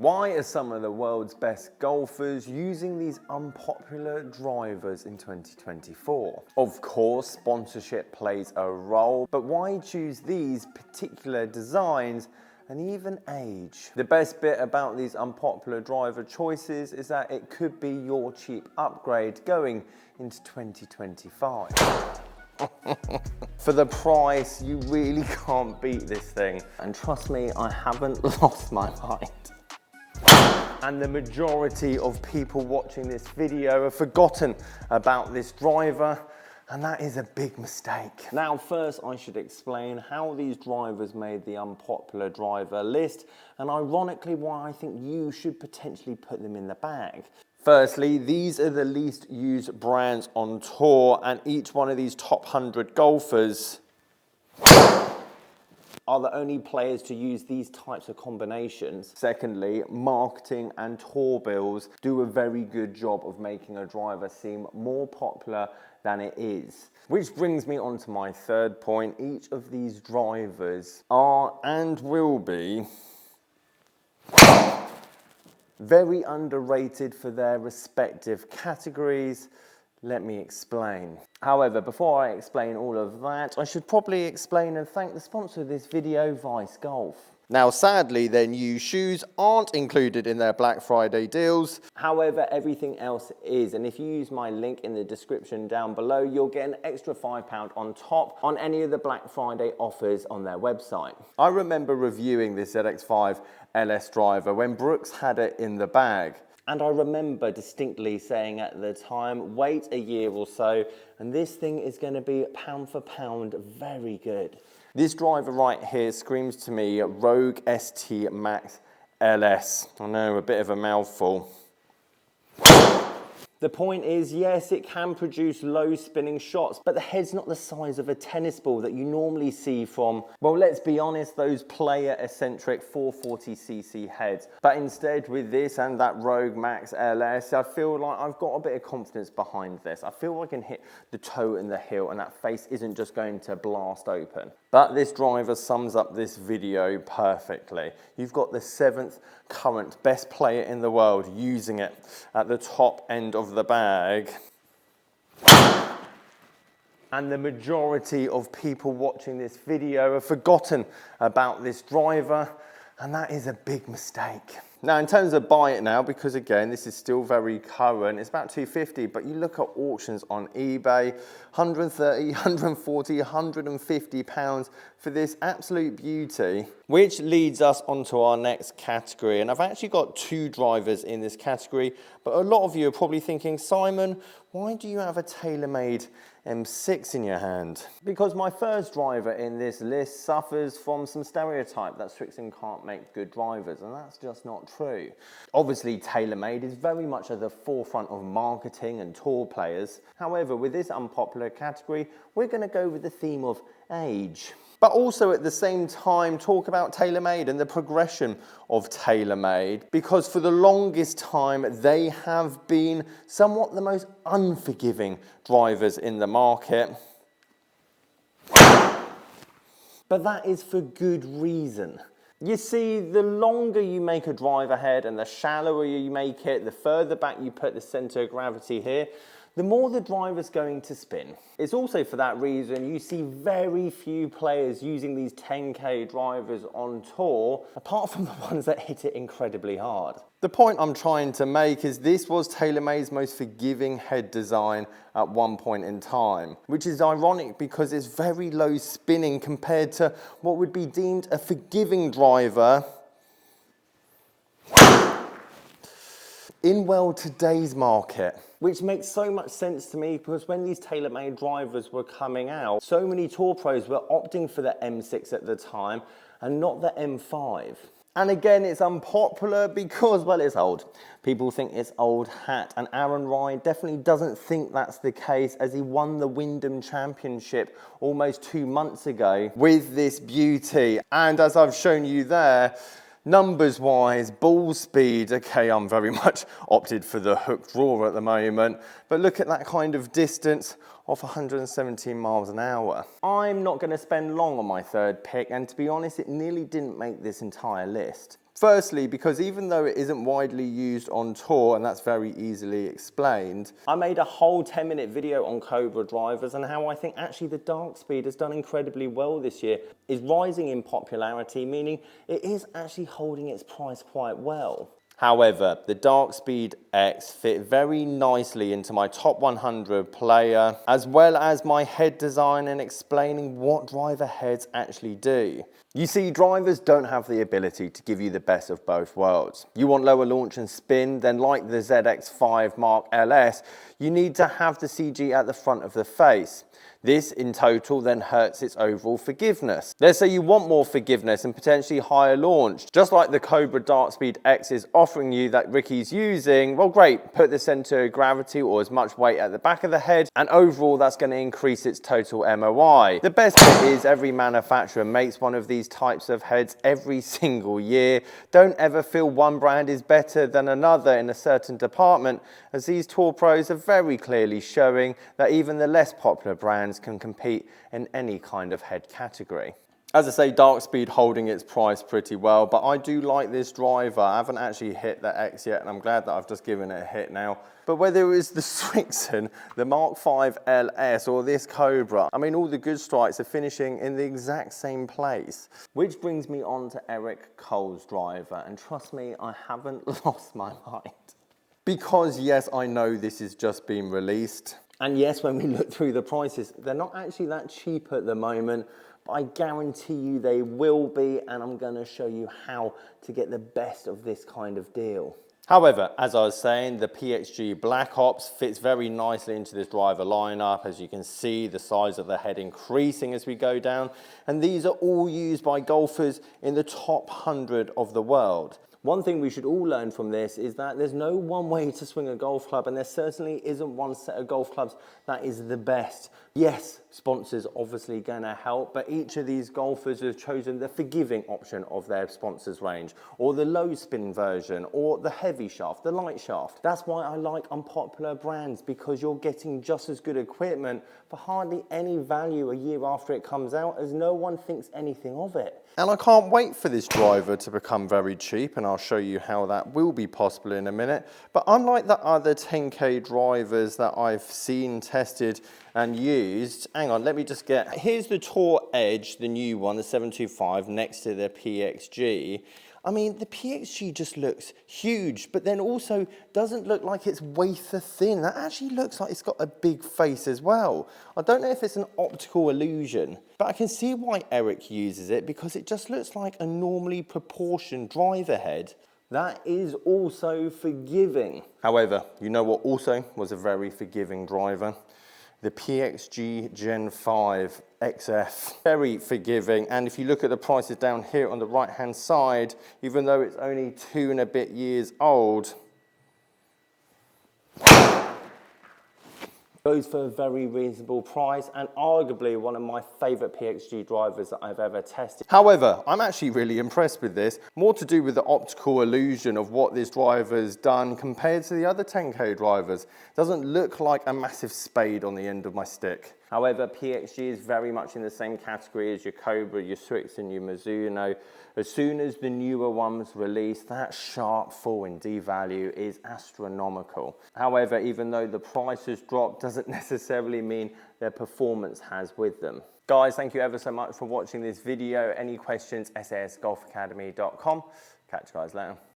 Why are some of the world's best golfers using these unpopular drivers in 2024? Of course, sponsorship plays a role, but why choose these particular designs and even age? The best bit about these unpopular driver choices is that it could be your cheap upgrade going into 2025. For the price, you really can't beat this thing. And trust me, I haven't lost my mind. And the majority of people watching this video have forgotten about this driver, and that is a big mistake. Now, first I should explain how these drivers made the unpopular driver list, and ironically why I think you should potentially put them in the bag. Firstly, these are the least used brands on tour, and each one of these top 100 golfers are the only players to use these types of combinations. Secondly, marketing and tour bills do a very good job of making a driver seem more popular than it is. Which brings me on to my third point. Each of these drivers are and will be very underrated for their respective categories. Let me explain. However, before I explain all of that, I should probably explain and thank the sponsor of this video, Vice Golf. Now, sadly, their new shoes aren't included in their Black Friday deals. However, everything else is, and if you use my link in the description down below, you'll get an extra £5 on top on any of the Black Friday offers on their website. I remember reviewing this ZX5 LS driver when Brooks had it in the bag. And I remember distinctly saying at the time, wait a year or so, and this thing is going to be pound for pound very good. This driver right here screams to me Rogue ST Max LS. I know, a bit of a mouthful. The point is, yes, it can produce low spinning shots, but the head's not the size of a tennis ball that you normally see from, well, let's be honest, those player eccentric 440cc heads. But instead with this and that Rogue Max LS, I feel like I've got a bit of confidence behind this. I feel I can hit the toe in the heel and that face isn't just going to blast open. But this driver sums up this video perfectly. You've got the 7th current best player in the world using it at the top end of the bag. And the majority of people watching this video have forgotten about this driver, and that is a big mistake. Now, in terms of buy it now, because again, this is still very current, it's about $250, but you look at auctions on eBay, 130, 140, 150 pounds for this absolute beauty, which leads us onto our next category. And I've actually got two drivers in this category, but a lot of you are probably thinking, Simon, why do you have a TaylorMade M6 in your hand? Because my first driver in this list suffers from some stereotype that Strixon can't make good drivers, and that's just not true. Obviously, TaylorMade is very much at the forefront of marketing and tour players. However, with this unpopular category, we're going to go with the theme of age. But also at the same time talk about TaylorMade and the progression of TaylorMade, because for the longest time they have been somewhat the most unforgiving drivers in the market. But that is for good reason. You see, the longer you make a driver head and the shallower you make it, the further back you put the center of gravity here, the more the driver's going to spin. It's also for that reason you see very few players using these 10K drivers on tour, apart from the ones that hit it incredibly hard. The point I'm trying to make is this was TaylorMade's most forgiving head design at one point in time, which is ironic because it's very low spinning compared to what would be deemed a forgiving driver in, well, today's market. Which makes so much sense to me because when these TaylorMade drivers were coming out, so many tour pros were opting for the M6 at the time and not the M5. And again, it's unpopular because, well, it's old. People think it's old hat, and Aaron Ryan definitely doesn't think that's the case, as he won the Wyndham Championship almost 2 months ago with this beauty. And as I've shown you there, numbers-wise, ball speed, okay, I'm very much opted for the hook draw at the moment, but look at that kind of distance off 117 miles an hour. I'm not going to spend long on my third pick, and to be honest, it nearly didn't make this entire list. Firstly, because even though it isn't widely used on tour, and that's very easily explained, I made a whole 10-minute video on Cobra drivers and how I think actually the Dark Speed has done incredibly well this year, is rising in popularity, meaning it is actually holding its price quite well. However, the Dark Speed X fit very nicely into my top 100 player, as well as my head design and explaining what driver heads actually do. You see, drivers don't have the ability to give you the best of both worlds. You want lower launch and spin, then like the ZX5 Mark LS, you need to have the CG at the front of the face. This in total then hurts its overall forgiveness. Let's say you want more forgiveness and potentially higher launch. Just like the Cobra Dark Speed X is offering you that Ricky's using, well great, put the center of gravity or as much weight at the back of the head, and overall that's going to increase its total MOI. The best bit is every manufacturer makes one of these types of heads every single year. Don't ever feel one brand is better than another in a certain department, as these Tour Pros are very clearly showing that even the less popular brands can compete in any kind of head category. As I say, Dark Speed holding its price pretty well, but I do like this driver. I haven't actually hit the X yet, and I'm glad that I've just given it a hit now. But whether it was the Swixen, the Mark V LS, or this Cobra, I mean, all the good strikes are finishing in the exact same place. Which brings me on to Eric Cole's driver, and trust me, I haven't lost my mind. Because yes, I know this has just been released. And yes, when we look through the prices, they're not actually that cheap at the moment, but I guarantee you they will be, and I'm going to show you how to get the best of this kind of deal. However, as I was saying, the PXG Black Ops fits very nicely into this driver lineup. As you can see, the size of the head increasing as we go down, and these are all used by golfers in the top 100 of the world. One thing we should all learn from this is that there's no one way to swing a golf club, and there certainly isn't one set of golf clubs that is the best. Yes, sponsors obviously going to help, but each of these golfers have chosen the forgiving option of their sponsors range, or the low spin version, or the heavy shaft, the light shaft. That's why I like unpopular brands, because you're getting just as good equipment for hardly any value a year after it comes out, as no one thinks anything of it. And I can't wait for this driver to become very cheap, and I'll show you how that will be possible in a minute. But unlike the other 10K drivers that I've seen, tested and used, hang on, let me just get, here's the Tour Edge, the new one, the 725, next to the PXG. I mean, the PXG just looks huge, but then also doesn't look like it's wafer thin. That actually looks like it's got a big face as well. I don't know if it's an optical illusion, but I can see why Eric uses it, because it just looks like a normally proportioned driver head. That is also forgiving. However, you know what also was a very forgiving driver? The PXG Gen 5 XF, very forgiving, and if you look at the prices down here on the right hand side, even though it's only 2 and a bit years old, goes for a very reasonable price, and arguably one of my favourite PXG drivers that I've ever tested. However, I'm actually really impressed with this, more to do with the optical illusion of what this driver's done compared to the other 10K drivers. It doesn't look like a massive spade on the end of my stick. However, PXG is very much in the same category as your Cobra, your Swixen, your Mizuno. As soon as the newer ones release, that sharp fall in D value is astronomical. However, even though the price has dropped, doesn't necessarily mean their performance has with them. Guys, thank you ever so much for watching this video. Any questions, sasgolfacademy.com. Catch you guys later.